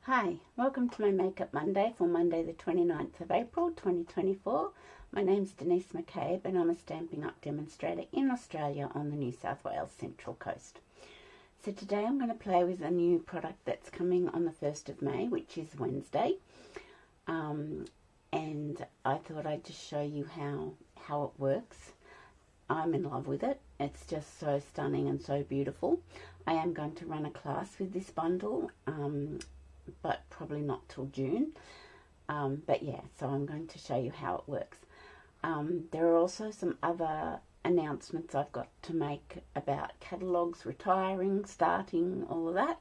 Hi, welcome to my Makeup Monday for Monday the 29th of April 2024. My name's Denise McCabe and I'm a Stampin' Up! Demonstrator in Australia on the New South Wales Central Coast. So today I'm going to play with a new product that's coming on the 1st of May, which is Wednesday. And I thought I'd just show you how it works. I'm in love with it. It's just so stunning and so beautiful. I am going to run a class with this bundle, but probably not till June. But yeah, so I'm going to show you how it works. There are also some other announcements I've got to make about catalogues, retiring, starting, all of that.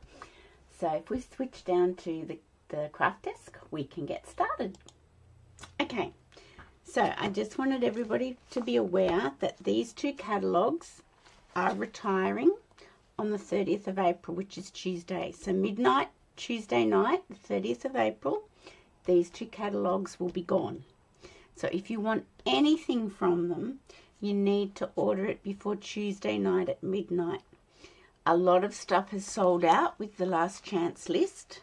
So if we switch down to the craft desk, we can get started. Okay, so I just wanted everybody to be aware that these two catalogues are retiring on the 30th of April, which is Tuesday. So midnight, Tuesday night, the 30th of April, these two catalogues will be gone. So if you want anything from them, you need to order it before Tuesday night at midnight. A lot of stuff has sold out with the last chance list,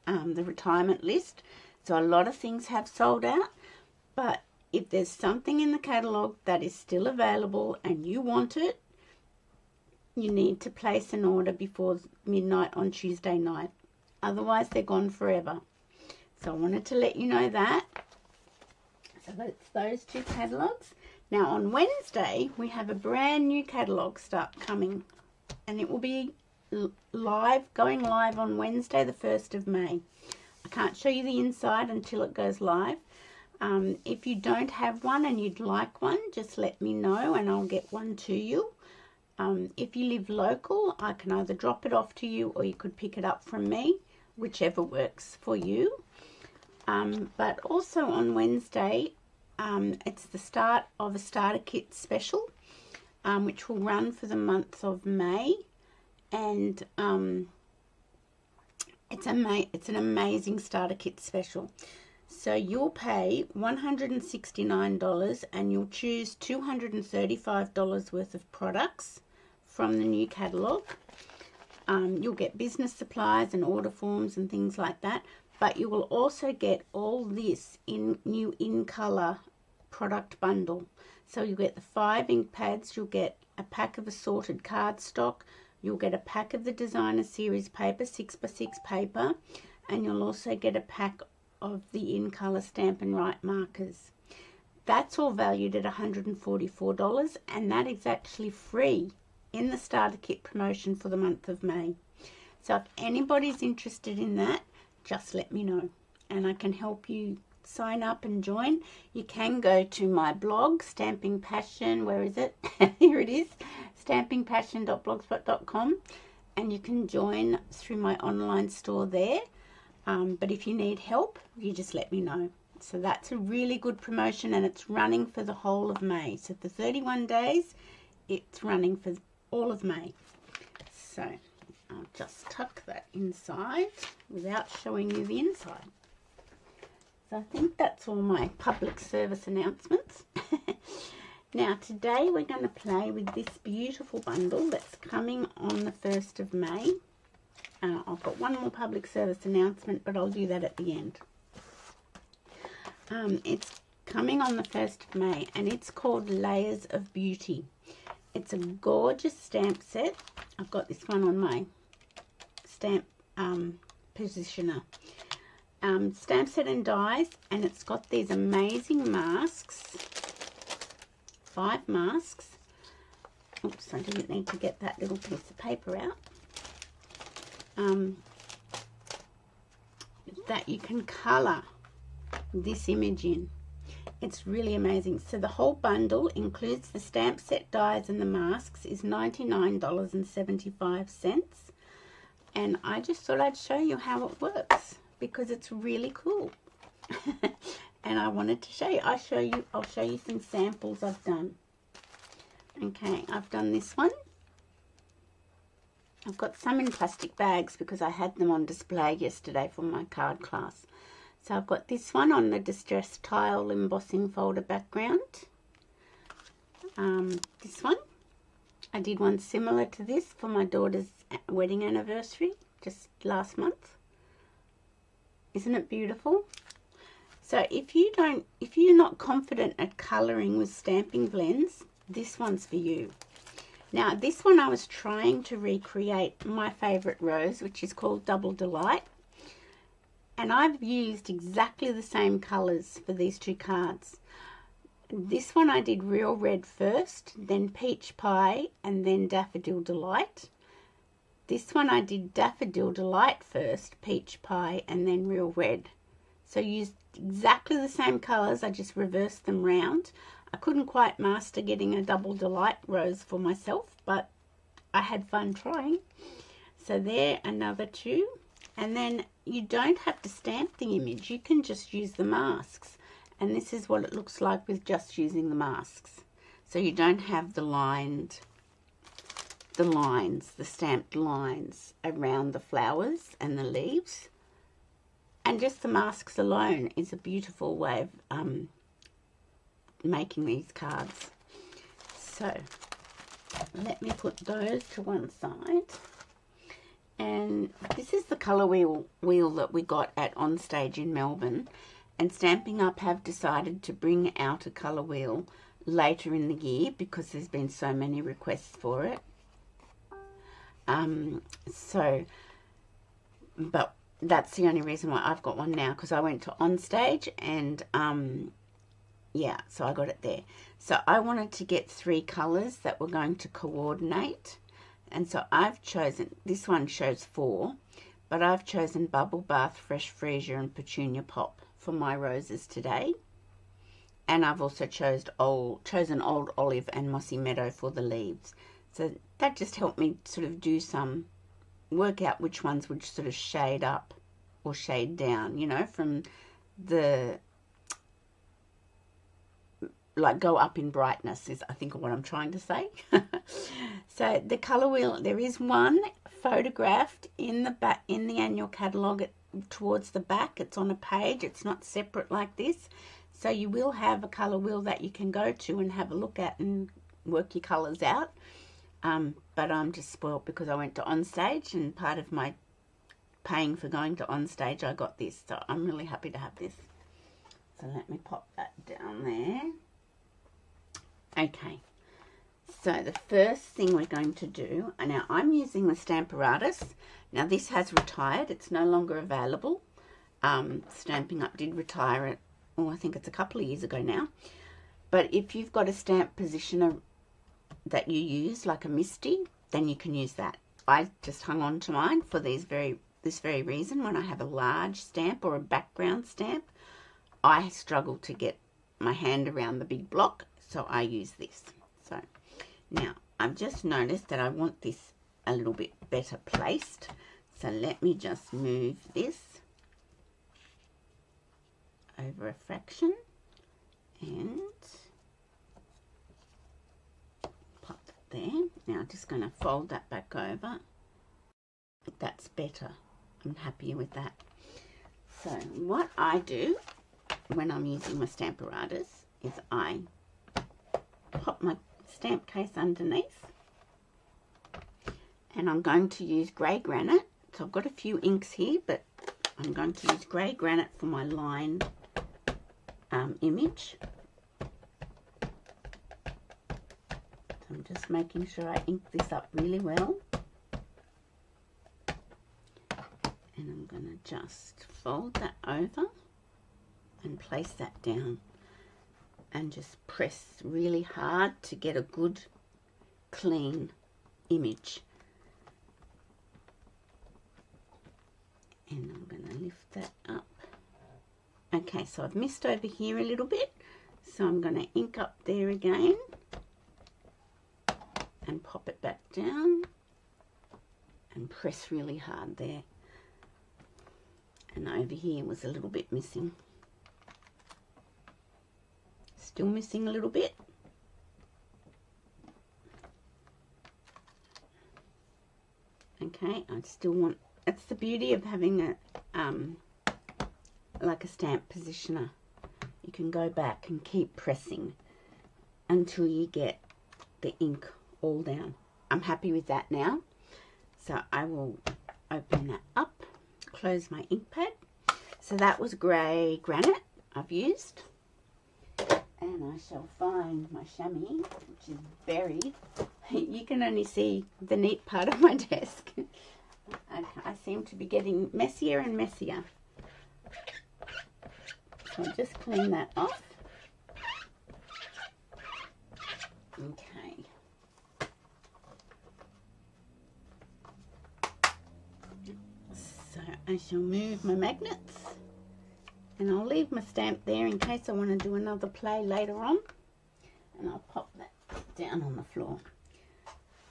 the retirement list. So a lot of things have sold out. But if there's something in the catalogue that is still available and you want it, you need to place an order before midnight on Tuesday night. Otherwise, they're gone forever. So I wanted to let you know that. So that's those two catalogues. Now on Wednesday, we have a brand new catalogue coming. And it will be going live on Wednesday, the 1st of May. I can't show you the inside until it goes live. If you don't have one and you'd like one, just let me know and I'll get one to you. If you live local, I can either drop it off to you or you could pick it up from me, whichever works for you. But also on Wednesday, it's the start of a starter kit special, which will run for the month of May. And it's an amazing starter kit special. So you'll pay $169 and you'll choose $235 worth of products from the new catalogue. You'll get business supplies and order forms and things like that, but you will also get all this new in colour product bundle. So you'll get the 5 ink pads, you'll get a pack of assorted cardstock, you'll get a pack of the designer series paper, 6x6 paper, and you'll also get a pack of the in colour Stampin' Write markers. That's all valued at $144, and that is actually free in the starter kit promotion for the month of May. So if anybody's interested in that, just let me know and I can help you sign up and join. You can go to my blog, Stamping Passion, where is it? Here it is, stampingpassion.blogspot.com, and you can join through my online store there. But if you need help, you just let me know. So that's a really good promotion and it's running for the whole of May. So for 31 days, it's running for all of May. So I'll just tuck that inside without showing you the inside. So I think that's all my public service announcements. Now today we're going to play with this beautiful bundle that's coming on the 1st of May. I've got one more public service announcement, but I'll do that at the end. It's coming on the 1st of May, and it's called Layers of Beauty. It's a gorgeous stamp set. I've got this one on my stamp positioner. Stamp set and dies, and it's got these amazing masks. 5 masks. Oops, I didn't need to get that little piece of paper out. That you can colour this image in. It's really amazing. So the whole bundle includes the stamp set, dies and the masks is $99.75, and I just thought I'd show you how it works because it's really cool. And I wanted to show you. I'll show you some samples I've done. Okay, I've done this one. I've got some in plastic bags because I had them on display yesterday for my card class. So I've got this one on the distressed tile embossing folder background. This one. I did one similar to this for my daughter's wedding anniversary just last month. Isn't it beautiful? So if you're not confident at colouring with stamping blends, this one's for you. Now this one I was trying to recreate my favourite rose, which is called Double Delight. And I've used exactly the same colours for these two cards. This one I did Real Red first, then Peach Pie, and then Daffodil Delight. This one I did Daffodil Delight first, Peach Pie, and then Real Red. So I used exactly the same colours, I just reversed them round. I couldn't quite master getting a Double Delight rose for myself, but I had fun trying. So there, another two. And then you don't have to stamp the image, you can just use the masks. And this is what it looks like with just using the masks. So you don't have the stamped lines around the flowers and the leaves. And just the masks alone is a beautiful way of making these cards. So let me put those to one side. And this is the colour wheel that we got at Onstage in Melbourne. And Stampin' Up have decided to bring out a colour wheel later in the year because there's been so many requests for it. But that's the only reason why I've got one now, because I went to Onstage and yeah, so I got it there. So I wanted to get 3 colours that were going to coordinate, and so I've chosen, this one shows 4, but I've chosen Bubble Bath, Fresh Freesia and Petunia Pop for my roses today. And I've also chosen Old Olive and Mossy Meadow for the leaves. So that just helped me sort of work out which ones would sort of shade up or shade down, you know, from the, like, go up in brightness is I think what I'm trying to say. So the colour wheel, there is one photographed in the back, in the annual catalogue towards the back. It's on a page, it's not separate like this. So you will have a colour wheel that you can go to and have a look at and work your colours out. But I'm just spoilt because I went to Onstage, and part of my paying for going to Onstage, I got this. So I'm really happy to have this. So let me pop that down there. Okay. So the first thing we're going to do, and now I'm using the Stamparatus. Now this has retired. It's no longer available. Stampin' Up did retire it, oh, I think it's a couple of years ago now. But if you've got a stamp positioner that you use, like a Misty, then you can use that. I just hung on to mine for this very reason. When I have a large stamp or a background stamp, I struggle to get my hand around the big block, so I use this. So now I've just noticed that I want this a little bit better placed, so let me just move this over a fraction and pop that there. Now I'm just going to fold that back over. That's better. I'm happier with that. So what I do when I'm using my Stamparatus is I pop my stamp case underneath, and I'm going to use grey granite. So I've got a few inks here, but I'm going to use grey granite for my line image. So I'm just making sure I ink this up really well. And I'm going to just fold that over and place that down and just press really hard to get a good clean image. And I'm going to lift that up. Okay, so I've missed over here a little bit, so I'm going to ink up there again and pop it back down and press really hard there. And over here was a little bit missing. Still missing a little bit. Okay, I still want, that's the beauty of having a like a stamp positioner. You can go back and keep pressing until you get the ink all down. I'm happy with that now. So I will open that up, close my ink pad. So that was grey granite I've used. And I shall find my chamois, which is buried. You can only see the neat part of my desk. I seem to be getting messier and messier. So I'll just clean that off. Okay. So I shall move my magnets. And I'll leave my stamp there in case I want to do another play later on. And I'll pop that down on the floor.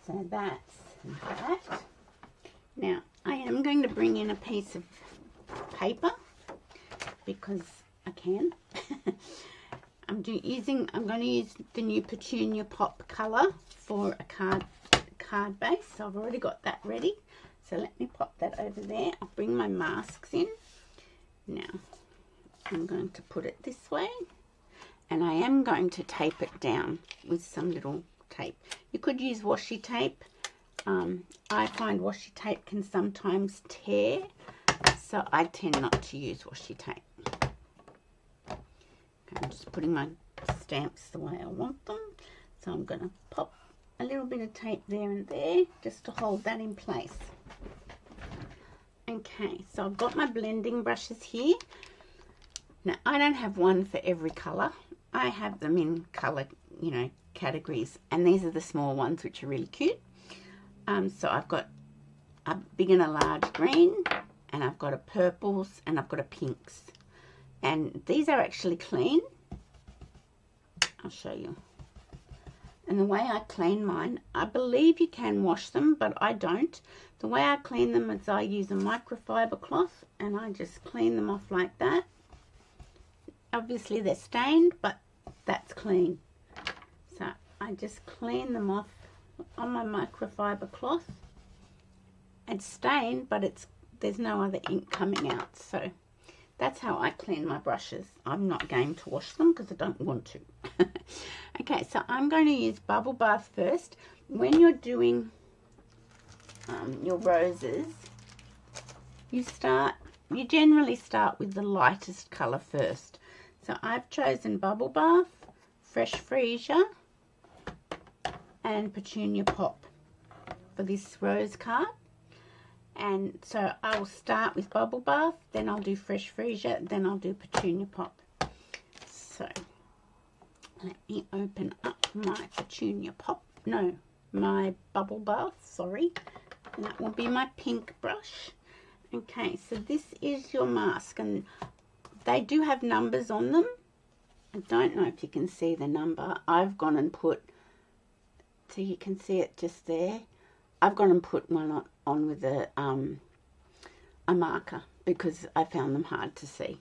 So that's that. Now, I am going to bring in a piece of paper because I can. I'm going to use the new Petunia Pop colour for a card base. So I've already got that ready. So let me pop that over there. I'll bring my masks in. Now, I'm going to put it this way. And I am going to tape it down with some little tape. You could use washi tape. I find washi tape can sometimes tear, so I tend not to use washi tape. Okay, I'm just putting my stamps the way I want them. So I'm going to pop a little bit of tape there and there just to hold that in place. Okay, so I've got my blending brushes here. Now, I don't have one for every colour. I have them in colour, categories. And these are the small ones, which are really cute. So I've got a big and a large green, and I've got a purples, and I've got a pinks. And these are actually clean. I'll show you. And the way I clean mine, I believe you can wash them, but I don't. The way I clean them is I use a microfiber cloth, and I just clean them off like that. Obviously they're stained, but that's clean. So I just clean them off on my microfiber cloth. It's stained, but there's no other ink coming out. So that's how I clean my brushes. I'm not going to wash them because I don't want to. Okay, so I'm going to use Bubble Bath first. When you're doing your roses, you generally start with the lightest colour first. So I've chosen Bubble Bath, Fresh Freesia, and Petunia Pop for this rose card. And so I will start with Bubble Bath, then I'll do Fresh Freesia, then I'll do Petunia Pop. So let me open up my Petunia Pop, no, my Bubble Bath, sorry. And that will be my pink brush. Okay, so this is your mask, and they do have numbers on them. I don't know if you can see the number. I've gone and put, so you can see it just there. I've gone and put one on with a marker because I found them hard to see.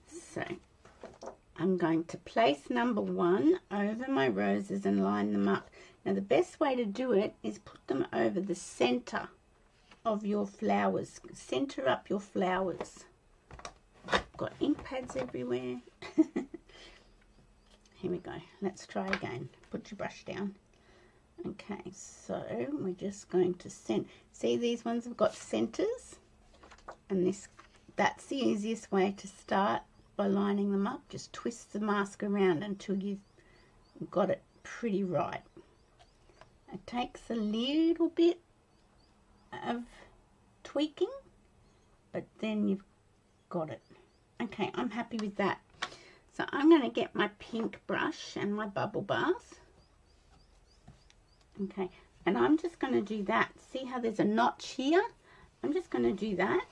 So I'm going to place number 1 over my roses and line them up. Now the best way to do it is put them over the center of your flowers. Center up your flowers. Got ink pads everywhere. Here we go. Let's try again. Put your brush down. Okay, so we're just going to see these ones have got centers, and that's the easiest way to start by lining them up. Just twist the mask around until you've got it pretty right. It takes a little bit of tweaking, but then you've got it. Okay, I'm happy with that. So I'm going to get my pink brush and my Bubble Bath. Okay, and I'm just going to do that. See how there's a notch here? I'm just going to do that.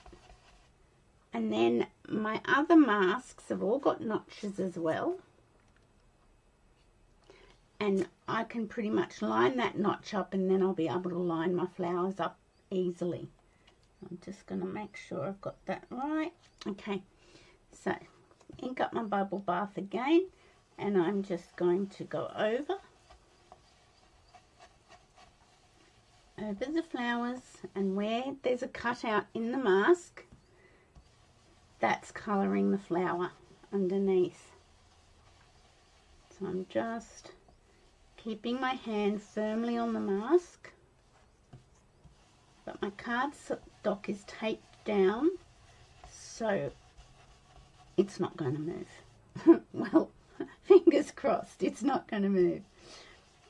And then my other masks have all got notches as well. And I can pretty much line that notch up, and then I'll be able to line my flowers up easily. I'm just going to make sure I've got that right. Okay, so ink up my Bubble Bath again, and I'm just going to go over the flowers, and where there's a cutout in the mask, that's colouring the flower underneath. So I'm just keeping my hand firmly on the mask, but my cardstock is taped down, so it's not going to move. Well, fingers crossed, it's not going to move.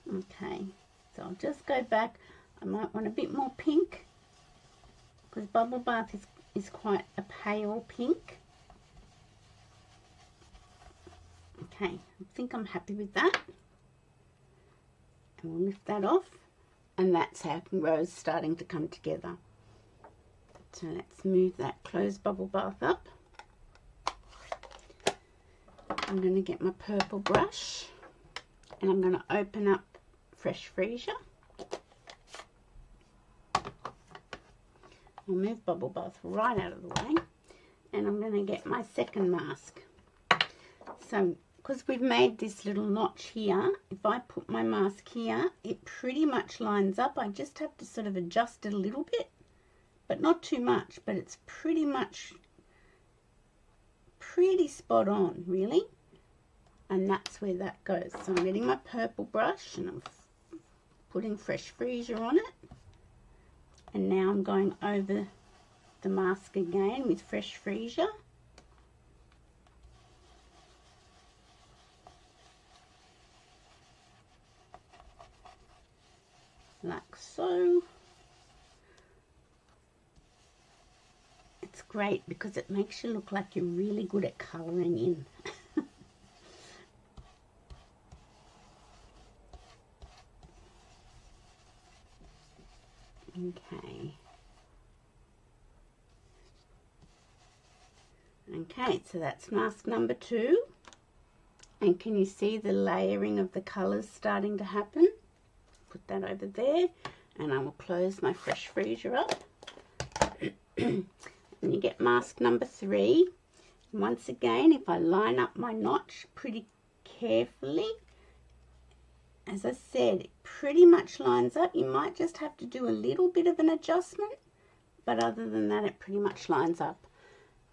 Okay, so I'll just go back. I might want a bit more pink because Bubble Bath is quite a pale pink. Okay, I think I'm happy with that. And we'll lift that off, and that's how Rose starting to come together. So let's move that closed Bubble Bath up. I'm going to get my purple brush, and I'm going to open up Fresh Freesia. I'll move Bubble Bath right out of the way, and I'm going to get my second mask. So, because we've made this little notch here, if I put my mask here, it pretty much lines up. I just have to sort of adjust it a little bit, but not too much, but it's pretty spot on, really. And that's where that goes. So I'm getting my purple brush and I'm putting Fresh Freesia on it. And now I'm going over the mask again with Fresh Freesia. Like so. It's great because it makes you look like you're really good at colouring in. Okay, so that's mask number 2. And can you see the layering of the colours starting to happen? Put that over there, and I will close my Fresh Freesia up. And you get mask number 3. Once again, if I line up my notch pretty carefully, as I said, it pretty much lines up. You might just have to do a little bit of an adjustment, but other than that, it pretty much lines up.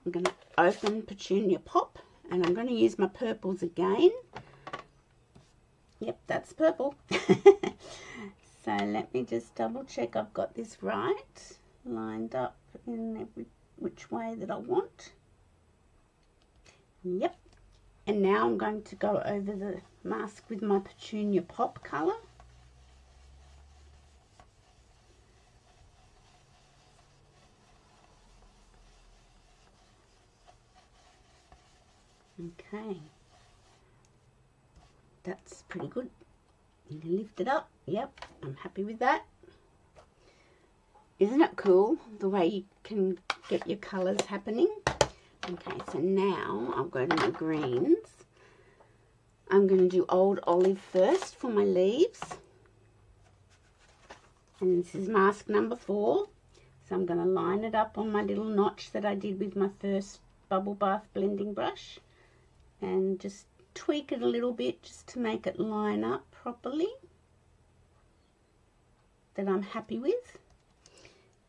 I'm going to open Petunia Pop, and I'm going to use my purples again. Yep, that's purple. So let me just double check I've got this right, lined up in every which way that I want. Yep. And now I'm going to go over the mask with my Petunia Pop colour. Okay. That's pretty good. You can lift it up. Yep, I'm happy with that. Isn't it cool the way you can get your colours happening? Okay, so now I'll go to my greens. I'm going to do Old Olive first for my leaves. And this is mask number 4. So I'm going to line it up on my little notch that I did with my first Bubble Bath blending brush. And just tweak it a little bit just to make it line up properly. That I'm happy with.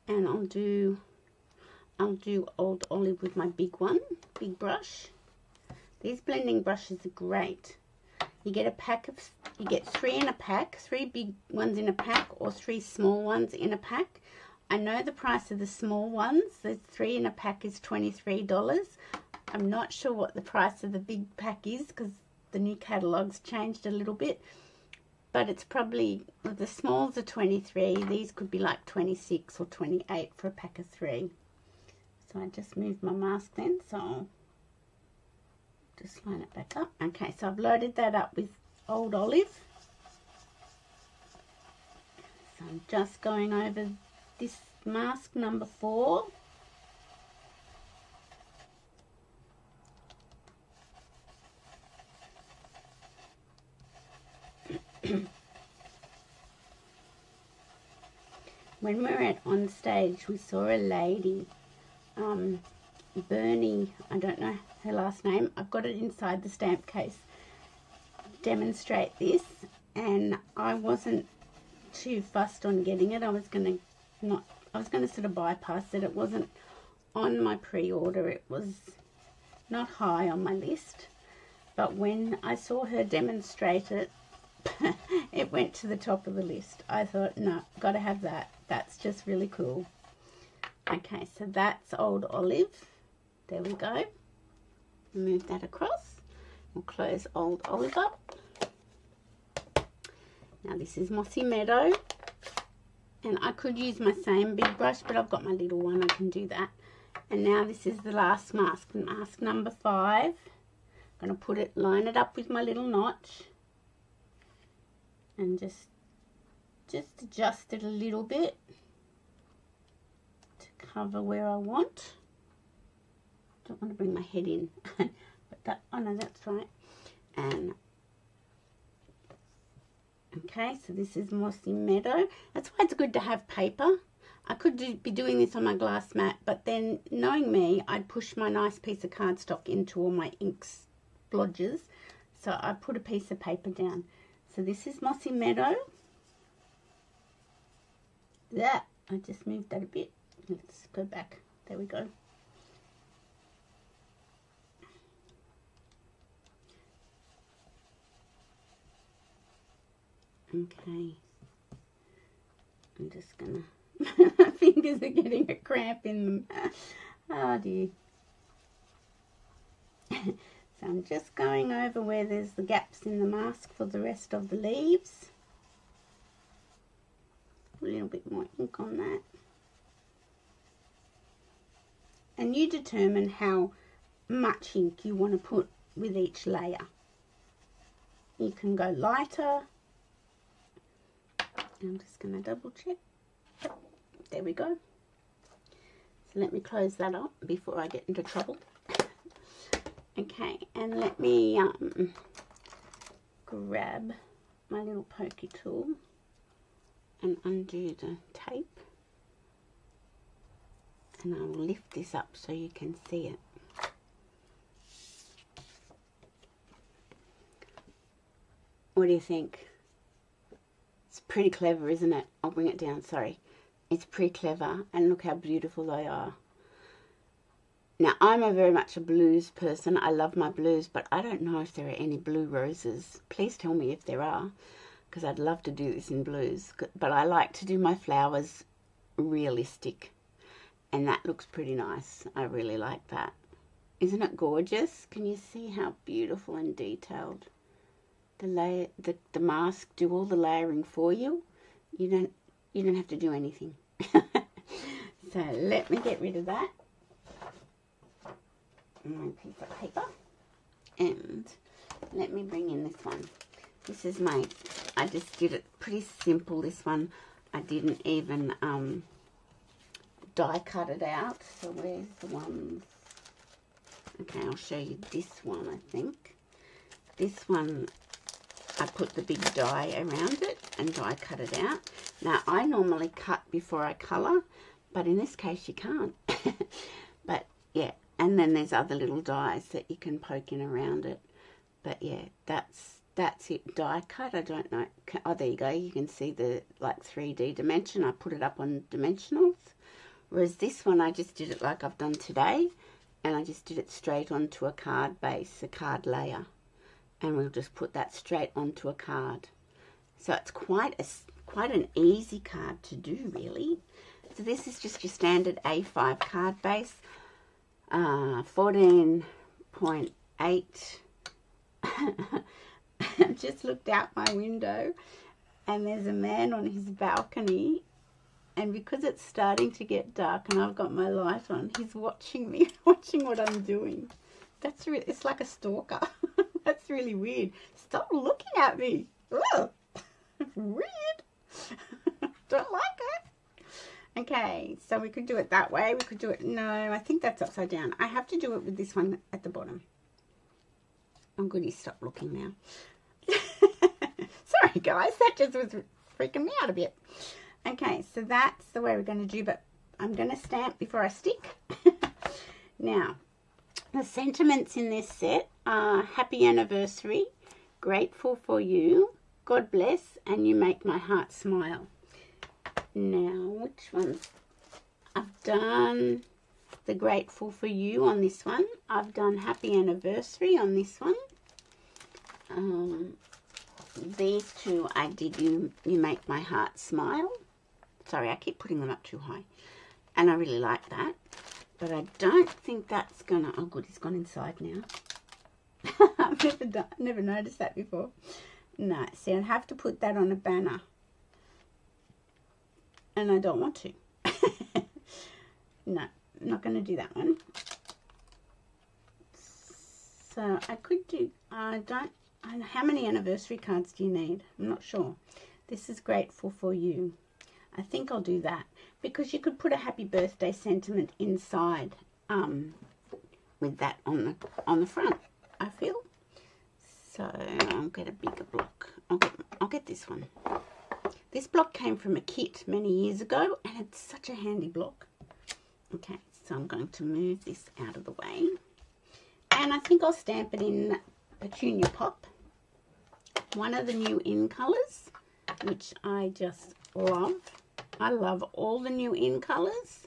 And I'll do Old Olive with my big brush. These blending brushes are great. You get you get 3 in a pack, 3 big ones in a pack, or 3 small ones in a pack. I know the price of the small ones, the 3 in a pack is $23. I'm not sure what the price of the big pack is because the new catalogue's changed a little bit. But it's probably, well, the smalls are 23. These could be like 26 or 28 for a pack of 3. So I just moved my mask then, so I'll just line it back up. Okay, so I've loaded that up with Old Olive. So I'm just going over this mask number 4. When we were on stage, we saw a lady, Bernie, I don't know her last name, I've got it inside the stamp case, demonstrate this, and I wasn't too fussed on getting it. I was going to sort of bypass it. It wasn't on my pre-order. It was not high on my list, but when I saw her demonstrate it, it went to the top of the list. I thought, no, got to have that. That's just really cool. Okay, so that's Old Olive. There we go. Move that across. We'll close Old Oliver. Now this is Mossy Meadow. And I could use my same big brush, but I've got my little one, I can do that. And now this is the last mask, mask number 5. I'm going to put it, line it up with my little notch. And just adjust it a little bit to cover where I want. Don't want to bring my head in. But that, oh no, that's right. And okay, so this is Mossy Meadow. That's why it's good to have paper. I could be doing this on my glass mat, but then knowing me, I'd push my nice piece of cardstock into all my ink splodges. So I put a piece of paper down. So this is Mossy Meadow. That, I just moved that a bit. Let's go back. There we go. Okay. I'm just gonna, my fingers are getting a cramp in them. Oh dear. So I'm just going over where there's the gaps in the mask for the rest of the leaves. A little bit more ink on that. And you determine how much ink you want to put with each layer. You can go lighter. I'm just going to double check. Yep, there we go. So let me close that up before I get into trouble. Okay, and let me grab my little pokey tool and undo the tape. And I will lift this up so you can see it. What do you think? It's pretty clever, isn't it? I'll bring it down, sorry. It's pretty clever, and look how beautiful they are. Now, I'm very much a blues person. I love my blues, but I don't know if there are any blue roses. Please tell me if there are, because I'd love to do this in blues. But I like to do my flowers realistic, and that looks pretty nice. I really like that. Isn't it gorgeous? Can you see how beautiful and detailed? The mask do all the layering for you. You don't have to do anything. So let me get rid of that. My piece of paper, and let me bring in this one. This is my, I just did it pretty simple, this one. I didn't even die cut it out. So where's the ones? Okay, I'll show you this one, I think. This one, I put the big die around it and die cut it out. Now, I normally cut before I colour, but in this case you can't. But yeah, and then there's other little dies that you can poke in around it. But yeah, that's it, die cut. I don't know. Oh, there you go. You can see the like 3D dimension. I put it up on dimensionals. Whereas this one, I just did it like I've done today, and I just did it straight onto a card base, a card layer. And we'll just put that straight onto a card. So it's quite an easy card to do, really. So this is just your standard A5 card base, 14.8. I just looked out my window and there's a man on his balcony, and because it's starting to get dark and I've got my light on, he's watching me, watching what I'm doing. That's really, it's like a stalker. That's really weird. Stop looking at me. Ugh. Weird. Don't like it. Okay, so we could do it that way. We could do it, no, I think that's upside down. I have to do it with this one at the bottom. Oh goody, stop looking now. Sorry guys, that just was freaking me out a bit. Okay, so that's the way we're going to do, but I'm going to stamp before I stick. Now, the sentiments in this set are happy anniversary, grateful for you, God bless, and you make my heart smile. Now, which ones? I've done the grateful for you on this one. I've done happy anniversary on this one. These two I did you make my heart smile. Sorry, I keep putting them up too high. And I really like that. But I don't think that's gonna, oh good, it's gone inside now. I've never noticed that before. No, see, I'd have to put that on a banner. And I don't want to. No, I'm not going to do that one. So I could do, I don't know, how many anniversary cards do you need? I'm not sure. This is grateful for you. I think I'll do that. Because you could put a happy birthday sentiment inside with that on the front, I feel. So I'll get a bigger block. I'll get this one. This block came from a kit many years ago, and it's such a handy block. Okay, so I'm going to move this out of the way. And I think I'll stamp it in Petunia Pop. One of the new in colours, which I just love. I love all the new in colours.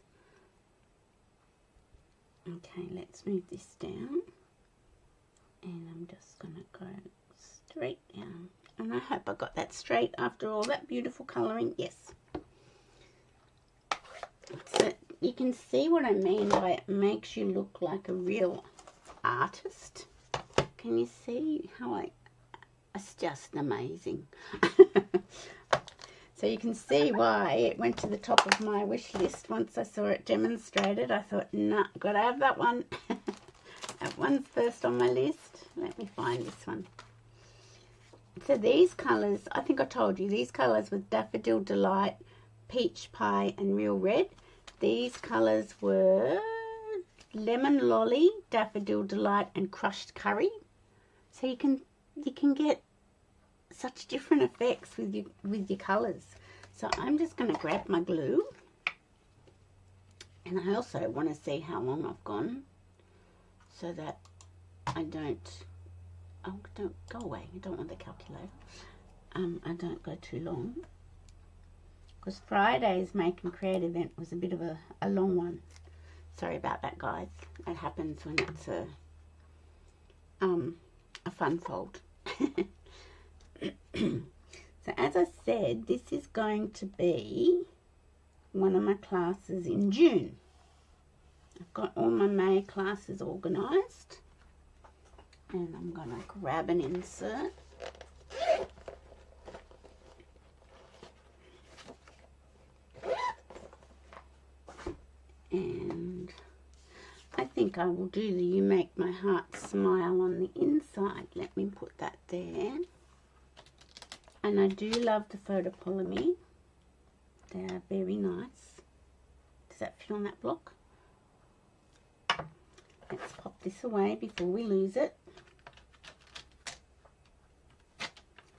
Okay, let's move this down. And I'm just going to go straight down. And I hope I got that straight after all that beautiful colouring. Yes. So you can see what I mean by it makes you look like a real artist. Can you see how it's just amazing. So you can see why it went to the top of my wish list once I saw it demonstrated. I thought, nah, got to have that one. That one's first on my list. Let me find this one. So these colours, I think I told you, these colours were Daffodil Delight, Peach Pie and Real Red. These colours were Lemon Lolly, Daffodil Delight and Crushed Curry. So you can get such different effects with your colours. So I'm just going to grab my glue. And I also want to see how long I've gone, so that I don't go away. I don't want the calculator. I don't go too long, because Friday's Make and Create event was a bit of a long one. Sorry about that, guys. It happens when it's a fun fold. So as I said, this is going to be one of my classes in June. I've got all my May classes organised, and I'm going to grab an insert. And I think I will do the You Make My Heart Smile on the inside. Let me put that there. And I do love the photopolymer. They are very nice. Does that fit on that block? Let's pop this away before we lose it.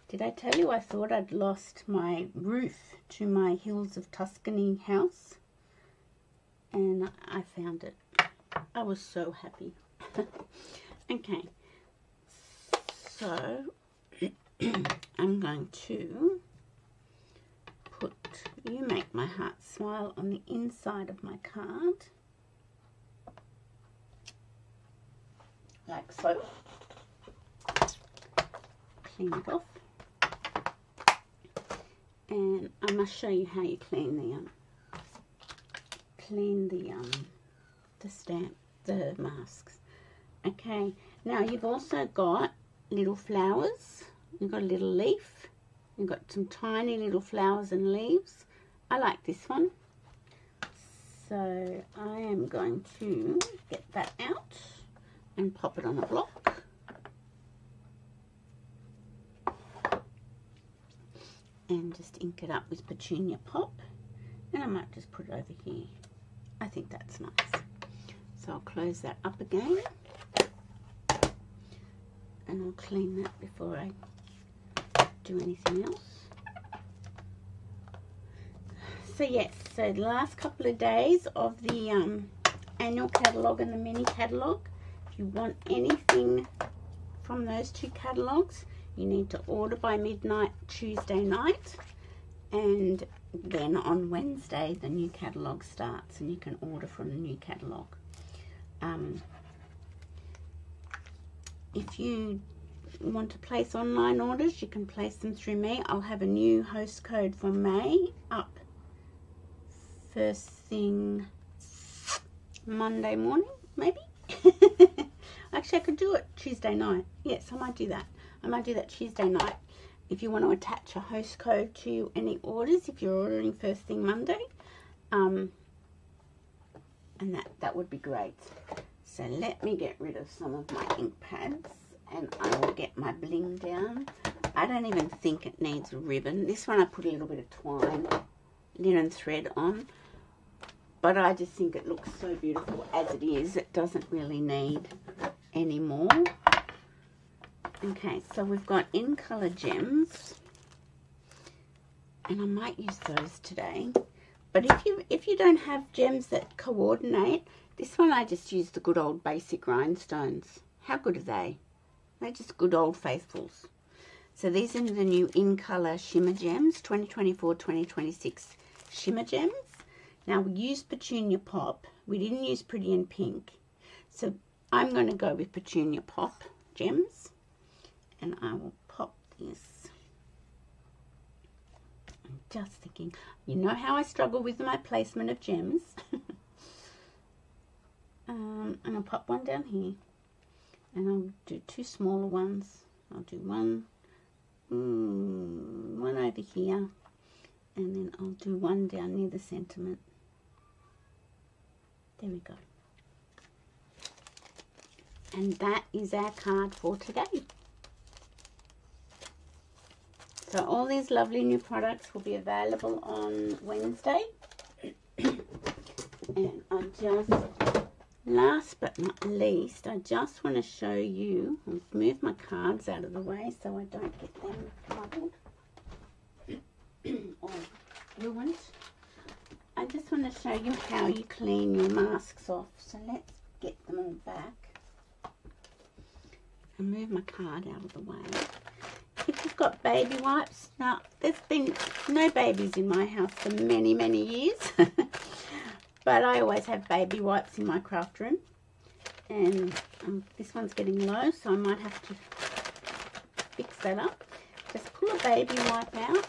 Did I tell you I thought I'd lost my roof to my Hills of Tuscany house? And I found it. I was so happy. Okay. So I'm going to put You Make My Heart Smile on the inside of my card, like so. Clean it off, and I must show you how you clean the stamp, the masks. Okay, now you've also got little flowers. You've got a little leaf. You've got some tiny little flowers and leaves. I like this one. So I am going to get that out and pop it on a block. And just ink it up with Petunia Pop. And I might just put it over here. I think that's nice. So I'll close that up again. And I'll clean that before I do anything else. So yes, so the last couple of days of the annual catalogue and the mini catalogue, if you want anything from those two catalogues, you need to order by midnight Tuesday night, and then on Wednesday the new catalogue starts and you can order from the new catalogue. If you want to place online orders, you can place them through me. I'll have a new host code for May up first thing Monday morning, maybe. Actually, I could do it Tuesday night. Yes, I might do that. I might do that Tuesday night. If you want to attach a host code to any orders, if you're ordering first thing Monday, and that would be great. So let me get rid of some of my ink pads, and I will get my bling down. I don't even think it needs ribbon. This one I put a little bit of twine, linen thread on, but I just think it looks so beautiful as it is. It doesn't really need any more. Okay, so we've got in color gems, and I might use those today. But if you don't have gems that coordinate, this one I just use the good old basic rhinestones. How good are they? They're just good old faithfuls. So these are the new in color shimmer gems, 2024-2026 shimmer gems. Now we used Petunia Pop. We didn't use Pretty in Pink. So I'm going to go with Petunia Pop gems. And I will pop this. I'm just thinking, you know how I struggle with my placement of gems. I'm going to pop one down here. And I'll do two smaller ones. I'll do one over here. And then I'll do one down near the sentiment. There we go. And that is our card for today. So all these lovely new products will be available on Wednesday. And I just, last but not least, I just want to show you, I'll move my cards out of the way so I don't get them muddled or ruined. I just want to show you how you clean your masks off. So let's get them all back. And move my card out of the way. If you've got baby wipes, now there's been no babies in my house for many, many years. But I always have baby wipes in my craft room. And this one's getting low, so I might have to fix that up. Just pull a baby wipe out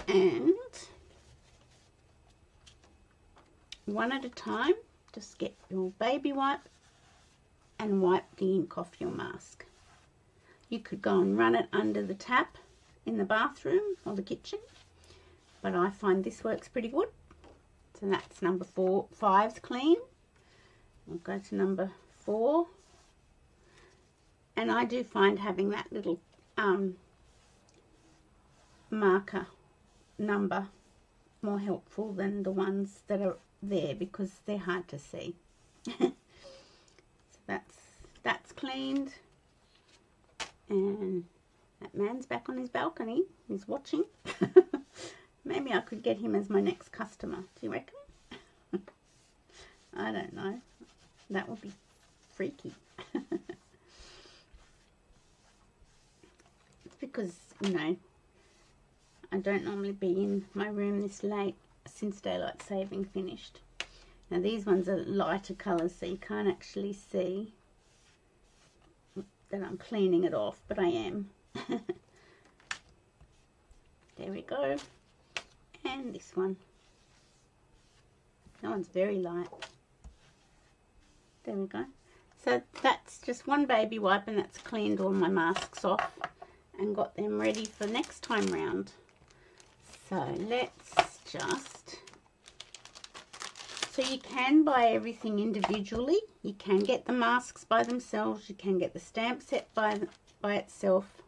and one at a time, just get your baby wipe and wipe the ink off your mask. You could go and run it under the tap in the bathroom or the kitchen, but I find this works pretty good. So that's number 5's clean. We'll go to number 4. And I do find having that little marker number more helpful than the ones that are there because they're hard to see. So that's cleaned. And that man's back on his balcony. He's watching. Maybe I could get him as my next customer. Do you reckon? I don't know. That would be freaky. It's because, you know, I don't normally be in my room this late since daylight saving finished. Now these ones are lighter colours, so you can't actually see that I'm cleaning it off, but I am. There we go. And this one. That one's very light. There we go. So that's just one baby wipe, and that's cleaned all my masks off and got them ready for next time round. So let's just... So you can buy everything individually. You can get the masks by themselves. You can get the stamp set by itself.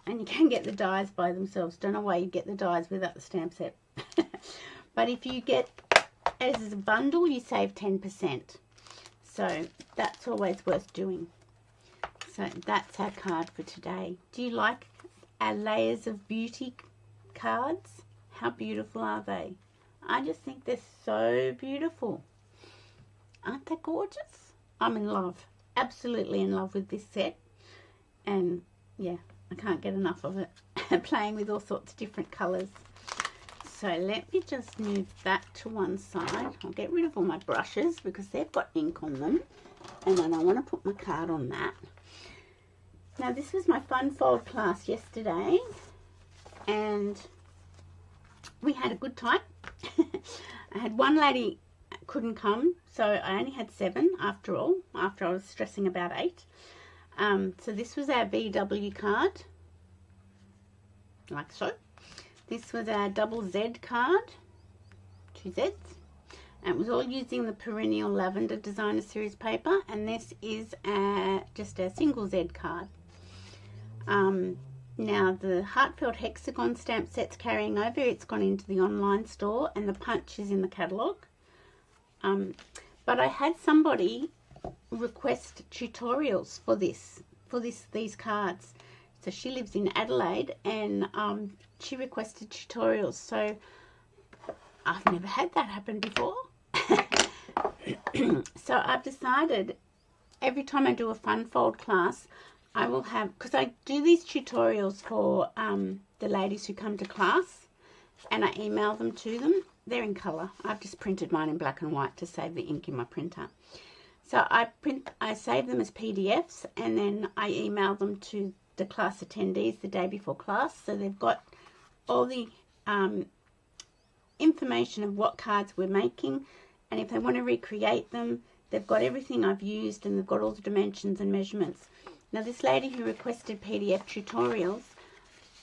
And you can get the dies by themselves. Don't know why you get the dies without the stamp set. But if you get as a bundle, you save 10%. So that's always worth doing. So that's our card for today. Do you like our Layers of Beauty cards? How beautiful are they? I just think they're so beautiful. Aren't they gorgeous? I'm in love. Absolutely in love with this set. And yeah, I can't get enough of it. Playing with all sorts of different colours. So let me just move that to one side. I'll get rid of all my brushes because they've got ink on them. And then I want to put my card on that. Now this was my fun fold class yesterday. And we had a good time. I had one lady couldn't come, so I only had 7 after all, after I was stressing about 8. So this was our VW card, like so. This was our double Z card, 2 Zs. And it was all using the Perennial Lavender Designer Series paper. And this is just our single Z card. Now the Heartfelt Hexagon stamp set's carrying over. It's gone into the online store and the punch is in the catalogue. But I had somebody request tutorials for these cards. So she lives in Adelaide and she requested tutorials. So I've never had that happen before. So I've decided every time I do a fun fold class, I will have, because I do these tutorials for the ladies who come to class and I email them to them. They're in colour. I've just printed mine in black and white to save the ink in my printer. So I save them as PDFs and then I email them to the class attendees the day before class. So they've got all the information of what cards we're making, and if they want to recreate them, they've got everything I've used and they've got all the dimensions and measurements. Now this lady who requested PDF tutorials,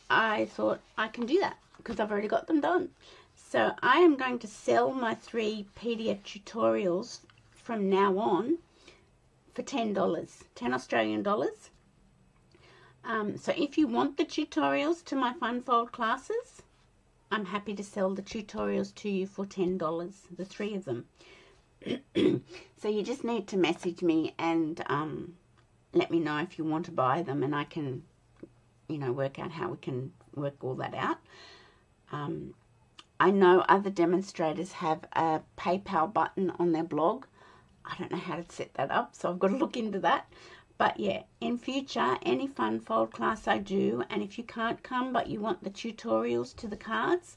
I thought I can do that because I've already got them done. So I am going to sell my 3 PDF tutorials from now on for $10, 10 Australian dollars. So if you want the tutorials to my fun fold classes, I'm happy to sell the tutorials to you for $10, the 3 of them. So you just need to message me and let me know if you want to buy them, and I can, you know, work out how we can work all that out. I know other demonstrators have a PayPal button on their blog. I don't know how to set that up, so I've got to look into that. But yeah, in future, any fun fold class I do, and if you can't come but you want the tutorials to the cards,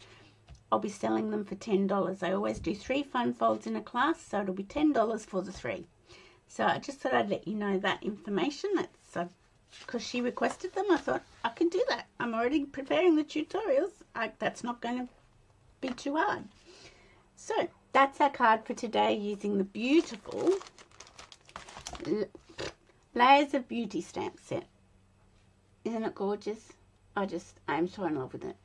I'll be selling them for $10. I always do 3 fun folds in a class, so it'll be $10 for the 3. So I just thought I'd let you know that information. That's because she requested them. I thought I can do that. I'm already preparing the tutorials. That's not going to be too hard. So that's our card for today, using the beautiful Layers of Beauty stamp set. Isn't it gorgeous? I am so in love with it.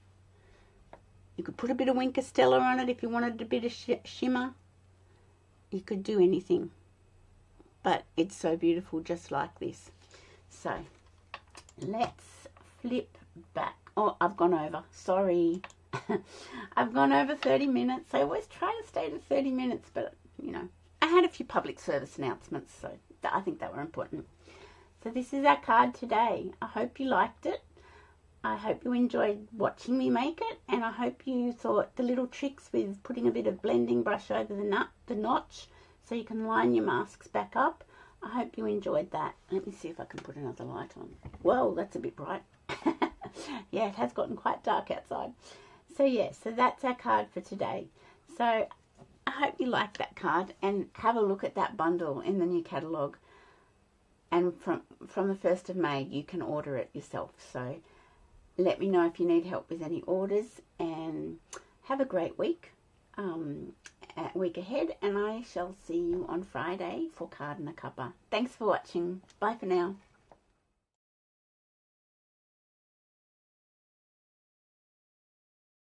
You could put a bit of Winker Stella on it if you wanted a bit of shimmer. You could do anything. But it's so beautiful just like this. So let's flip back. Oh, I've gone over. Sorry. I've gone over 30 minutes. I always try to stay to 30 minutes, but, you know, I had a few public service announcements, so I think they were important. So this is our card today. I hope you liked it. I hope you enjoyed watching me make it, and I hope you thought the little tricks with putting a bit of blending brush over the notch so you can line your masks back up. I hope you enjoyed that. Let me see if I can put another light on. Whoa, that's a bit bright. Yeah, it has gotten quite dark outside. So yeah, so that's our card for today. So I hope you like that card and have a look at that bundle in the new catalogue. And from the 1st of May, you can order it yourself. So let me know if you need help with any orders, and have a great week, week ahead, and I shall see you on Friday for Card and a Cuppa. Thanks for watching. Bye for now.